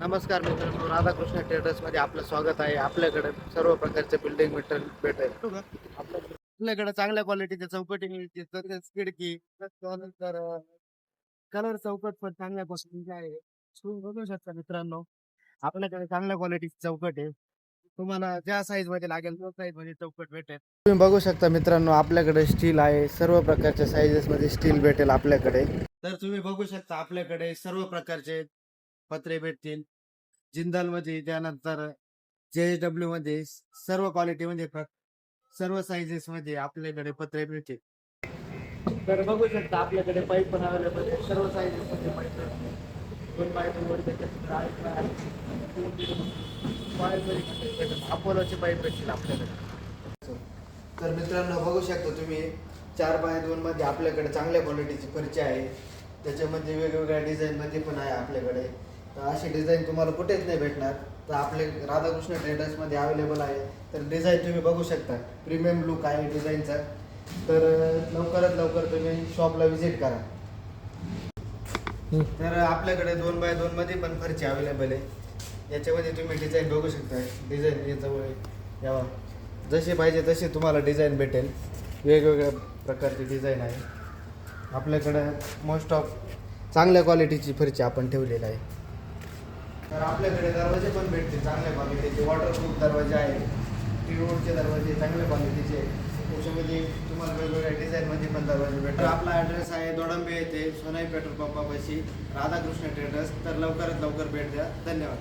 नमस्कार मित्रांनो, राधाकृष्ण ट्रेडर्समध्ये आपलं स्वागत आहे. आपल्याकडे सर्व प्रकारचे बिल्डिंग मटेरियल भेटेल. आपल्याकडे चांगल्या क्वालिटीच्या चौकटी मिळतील, तसेच खिडकी, त्यानंतर कलर चौकट पण चांगल्या क्वालिटीचे आहे. तुम्ही बघू शकता मित्रांनो, आपल्याकडे चांगल्या क्वालिटीची चौकट आहे. तुम्हाला ज्या साईज मध्ये लागेल त्या साईज मध्ये चौकट भेटेल. तुम्ही बघू शकता मित्रांनो, आपल्याकडे स्टील आहे. सर्व प्रकारच्या साईजेस मध्ये स्टील भेटेल आपल्याकडे. तर तुम्ही बघू शकता आपल्याकडे सर्व प्रकारचे पत्रे भेटतील. जिंदाल मध्ये, त्यानंतर JSW मध्ये, सर्व क्वालिटी मध्ये सर्व साईजेस मध्ये आपल्याकडे पत्रे मिळतील. तर बघू शकता आपल्याकडे पाईप पण अवेलेबल आहे. सर्व साईजेस मध्ये पाईप भेटतील. 2x2 अपोलोचे पाईप भेटतील आपल्याकडे. तर मित्रांनो बघू शकता तुम्ही 4x2 मध्ये आपल्याकडे चांगल्या क्वालिटीची फरची आहे. त्याच्यामध्ये वेगवेगळ्या डिझाईन मध्ये पण आहे आपल्याकडे. तर अशी डिझाईन तुम्हाला कुठेच नाही भेटणार. तर आपले राधाकृष्ण ट्रेडर्समध्ये अवेलेबल आहे. तर डिझाईन तुम्ही बघू शकता, प्रीमियम लुक आहे डिझाईनचा. तर लवकरात लवकर तुम्ही शॉपला व्हिजिट करा. तर आपल्याकडे 2x2 मध्ये पण फरची अवेलेबल आहे. याच्यामध्ये तुम्ही डिझाईन बघू शकता. डिझाईन जवळ यावा, जशी पाहिजे तशी तुम्हाला डिझाईन भेटेल. वेगवेगळ्या प्रकारची डिझाईन आहे आपल्याकडं. मोस्ट ऑफ चांगल्या क्वालिटीची फरची आपण ठेवलेली आहे. तर आपल्याकडे दरवाजे पण भेटतील चांगल्या क्वालिटीचे. वॉटरप्रूफ दरवाजे आहे. टीवूडचे दरवाजे चांगल्या क्वालिटीचे. त्याच्यामध्ये तुम्हाला वेगवेगळ्या डिझाईनमध्ये पण दरवाजे भेटतात. आपला ॲड्रेस आहे दोडंबे येथे, सोनाई पेट्रोल पंपापाशी, राधाकृष्ण ट्रेडर्स. तर लवकरात लवकर भेट द्या. धन्यवाद.